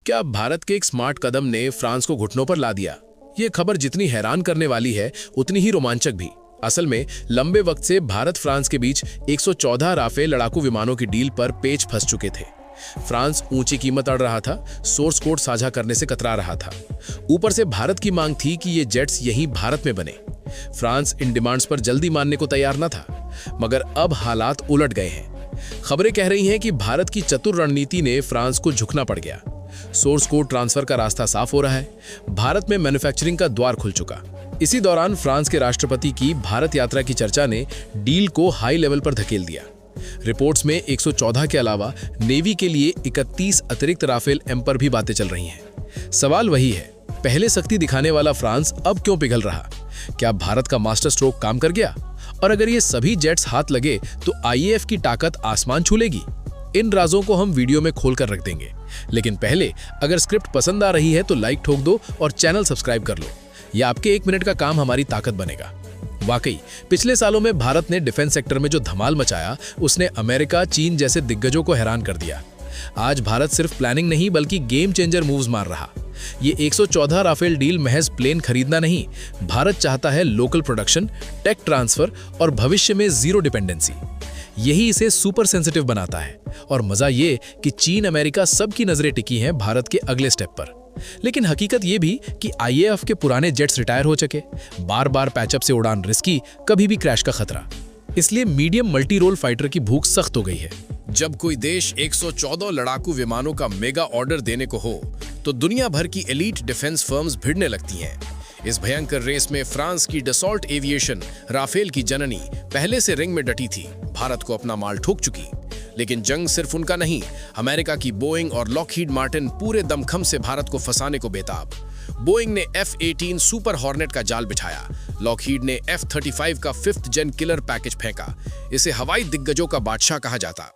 क्या भारत के एक स्मार्ट कदम ने फ्रांस को घुटनों पर ला दिया? ये खबर जितनी हैरान करने वाली है उतनी ही रोमांचक भी। असल में लंबे वक्त से भारत फ्रांस के बीच 114 राफेल लड़ाकू विमानों की डील पर पेच फंस चुके थे। फ्रांस ऊंची कीमत अड़ रहा था, सोर्स कोड साझा करने से कतरा रहा था। ऊपर से भारत की मांग थी कि ये जेट्स यहीं भारत में बने। फ्रांस इन डिमांड्स पर जल्दी मानने को तैयार न था, मगर अब हालात उलट गए हैं। खबरें कह रही हैं कि भारत की चतुर रणनीति ने फ्रांस को झुकना पड़ गया। सोर्स कोड ट्रांसफर का रास्ता साफ हो रहा है, भारत में मैन्युफैक्चरिंग का द्वार खुल चुका। इसी दौरान फ्रांस के राष्ट्रपति की भारत यात्रा की चर्चा ने डील को हाई लेवल पर धकेल दिया। रिपोर्ट्स में 114 के अलावा नेवी के लिए 31 अतिरिक्त राफेल एम पर भी बातें चल रही हैं। सवाल वही है, पहले सख्ती दिखाने वाला फ्रांस अब क्यों पिघल रहा? क्या भारत का मास्टर स्ट्रोक काम कर गया? और अगर ये सभी जेट्स हाथ लगे तो आईएएफ की ताकत आसमान छू लेगी? इन राजों को हम वीडियो में खोलकर रख देंगे, लेकिन पहले अगर स्क्रिप्ट पसंद आ रही है तो लाइक ठोक दो और चैनल सब्सक्राइब कर लो। यह आपके 1 मिनट का काम हमारी ताकत बनेगा। वाकई पिछले सालों में भारत ने डिफेंस सेक्टर में जो धमाल मचाया, उसने अमेरिका, चीन जैसे दिग्गजों को हैरान कर दिया। आज भारत सिर्फ प्लानिंग नहीं बल्कि गेम चेंजर मूव्स मार रहा। ये 114 राफेल डील महज प्लेन खरीदना नहीं, भारत चाहता है लोकल प्रोडक्शन, टेक ट्रांसफर और भविष्य में जीरो डिपेंडेंसी। यही इसे सुपर सेंसिटिव बनाता है। और मजा ये कि चीन, अमेरिका सबकी नजरें टिकी हैं भारत के अगले स्टेप पर। लेकिन हकीकत ये भी कि आईएएफ के पुराने जेट्स रिटायर हो चुके, बार बार पैचअप से उड़ान रिस्की, कभी भी क्रैश का खतरा। इसलिए मीडियम मल्टी रोल फाइटर की भूख सख्त हो गई है। जब कोई देश 114 लड़ाकू विमानों का मेगा ऑर्डर देने को हो तो दुनिया भर की एलीट डिफेंस फर्म्स भिड़ने लगती हैं। इस भयंकर रेस में फ्रांस की डसॉल्ट एविएशन, राफेल की जननी, पहले से रिंग में डटी थी, भारत को अपना माल ठोक चुकी। लेकिन जंग सिर्फ उनका नहीं, अमेरिका की बोइंग और लॉकहीड मार्टिन पूरे दमखम से भारत को फंसाने को बेताब। बोइंग ने F-18 सुपर हॉर्नेट का जाल बिछाया, लॉकहीड ने F-35 का 5th जेन किलर पैकेज फेंका। इसे हवाई दिग्गजों का बादशाह कहा जाता।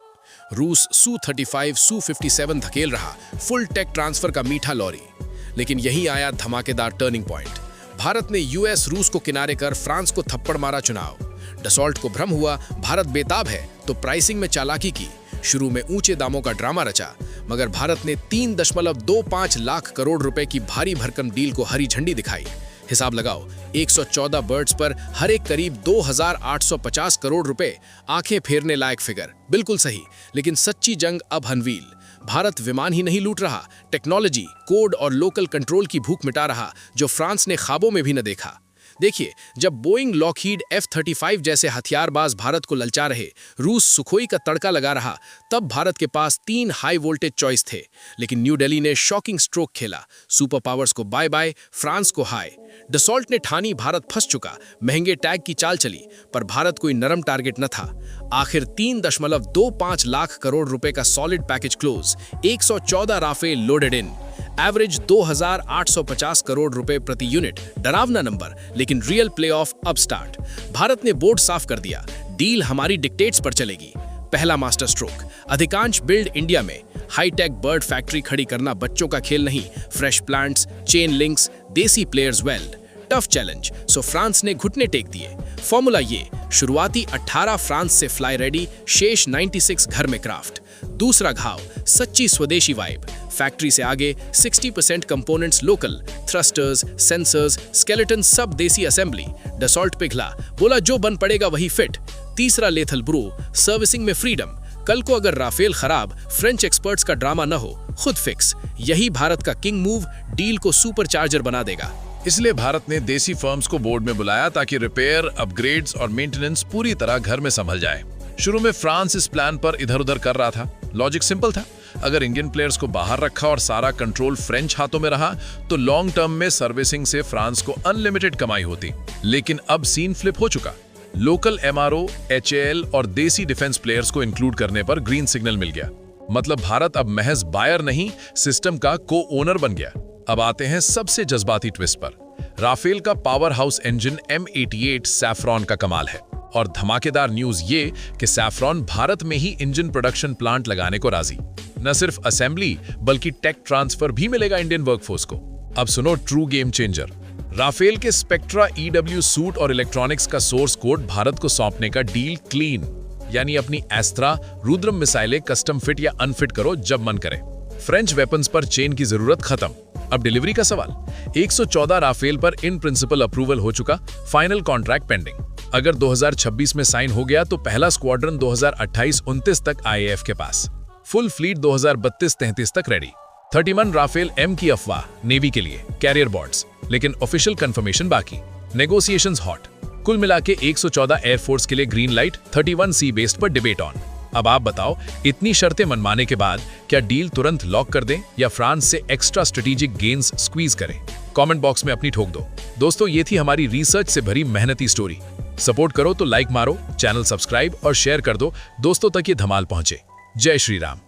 रूस Su-35, Su-57 धकेल रहा, फुल टेक ट्रांसफर का मीठा लॉरी। लेकिन यही आया धमाकेदार टर्निंग पॉइंट। भारत ने यूएस रूस को किनारे कर फ्रांस को थप्पड़ मारा चुनाव। डसॉल्ट को भ्रम हुआ भारत बेताब है, तो प्राइसिंग में चालाकी की। शुरू में ऊंचे दामों का ड्रामा रचा, मगर भारत ने 3.25 लाख करोड़ रुपए की भारी भरकम डील को हरी झंडी दिखाई। हिसाब लगाओ, 114 बर्ड्स पर हर एक करीब 2850 करोड़ रुपए। आंखें फेरने लायक फिगर, बिल्कुल सही। लेकिन सच्ची जंग अब हनवील। भारत विमान ही नहीं लूट रहा, टेक्नोलॉजी, कोड और लोकल कंट्रोल की भूख मिटा रहा, जो फ्रांस ने ख्वाबों में भी न देखा। देखिए, जब बोइंग, लॉकहीड, F-35 जैसे हथियारबाज भारत को ललचा रहे, रूस सुखोई का तड़का लगा रहा, तब भारत के पास 3 हाई वोल्टेज चॉइस थे। लेकिन न्यू दिल्ली ने शॉकिंग स्ट्रोक खेला। सुपर पावर्स को बाय बाय, फ्रांस को हाय। डसॉल्ट ने ठानी भारत फंस चुका, महंगे टैग की चाल चली, पर भारत कोई नरम टारगेट न था। आखिर 3.25 लाख करोड़ रुपए का solid package close, 114 Rafale loaded in, average 2850 crore रुपए प्रति यूनिट। डरावना नंबर, लेकिन रियल प्ले ऑफ अब स्टार्ट। भारत ने बोर्ड साफ कर दिया, डील हमारी डिक्टेट्स पर चलेगी। पहला मास्टर स्ट्रोक, अधिकांश बिल्ड इंडिया में। हाईटेक बर्ड फैक्ट्री खड़ी करना बच्चों का खेल नहीं, फ्रेश प्लांट्स, चेन लिंक्स, देसी प्लेयर्स वेल्ड। टफ चैलेंज, सो फ्रांस ने घुटने टेक दिए। फॉर्मूला ये, शुरुआती 18 फ्रांस से फ्लाई रेडी, शेष 96 घर में क्राफ्ट। दूसरा घाव, सच्ची स्वदेशी वाइब। फैक्ट्री से आगे 60% components local, thrusters, sensors, skeleton सब देसी असेंबली। डसॉल्ट पिघला, बोला जो बन पड़ेगा वही फिट। तीसरा लेथल ब्रू, सर्विसिंग में फ्रीडम। कल को अगर राफेल खराब, फ्रेंच एक्सपर्ट्स का ड्रामा न हो, खुद फिक्स। यही भारत का किंग मूव, डील को सुपर चार्जर बना देगा। इसलिए भारत ने देसी फर्म्स को बोर्ड में बुलाया ताकि रिपेयर, अपग्रेड्स और मेंटेनेंस पूरी तरह घर में संभल जाए। शुरू में फ्रांस इस प्लान पर इधर-उधर कर रहा था। लॉजिक सिंपल था, अगर इंडियन प्लेयर्स को बाहर रखा और सारा कंट्रोल फ्रेंच हाथों में रहा तो लॉन्ग टर्म में सर्विसिंग से फ्रांस को अनलिमिटेड कमाई होती। लेकिन अब सीन फ्लिप हो चुका। लोकल एमआरओ, एचएएल और देसी डिफेंस प्लेयर्स को इंक्लूड करने पर ग्रीन सिग्नल मिल गया। मतलब भारत अब महज बायर नहीं, सिस्टम का को ओनर बन गया। अब आते हैं सबसे जज्बाती ट्विस्ट पर। राफेल का power house engine M88 saffron का कमाल है। और धमाकेदार न्यूज ये कि सैफ्रॉन भारत में ही इंजन प्रोडक्शन प्लांट लगाने को राजी। न सिर्फ असेंबली बल्कि टेक ट्रांसफर भी मिलेगा इंडियन वर्कफोर्स को। अब सुनो ट्रू गेम चेंजर। राफेल के स्पेक्ट्रा EW सूट और इलेक्ट्रॉनिक्स का सोर्स कोड भारत को सौंपने का डील क्लीन, यानी अपनी एस्त्रा, रुद्रम मिसाइलें कस्टम फिट या अनफिट करो जब मन करे। फ्रेंच वेपन्स पर चेन की जरूरत खत्म। अब डिलीवरी का सवाल। 114 राफेल पर इन प्रिंसिपल अप्रूवल हो चुका, फाइनल कॉन्ट्रैक्ट पेंडिंग। अगर 2026 में साइन हो गया तो पहला स्क्वाड्रन 2028-29 तक आईएएफ के पास, फुल फ्लीट 2032-33 तक रेडी। 31 राफेल एम की अफवाह नेवी के लिए, कैरियर बॉर्ड्स, लेकिन ऑफिशियल कंफर्मेशन बाकी। Negotiations hot. कुल मिला के 114 एयरफोर्स के लिए ग्रीन लाइट, 31 सी बेस्ड पर डिबेट ऑन। अब आप बताओ, इतनी शर्तें मनमाने के बाद क्या डील तुरंत लॉक कर दें या फ्रांस से एक्स्ट्रा स्ट्रेटेजिक गेन्स स्क्वीज करें? कमेंट बॉक्स में अपनी ठोक दो। दोस्तों, ये थी हमारी रिसर्च से भरी मेहनती स्टोरी। सपोर्ट करो तो लाइक मारो, चैनल सब्सक्राइब और शेयर कर दो दोस्तों तक ये धमाल पहुंचे। जय श्री राम।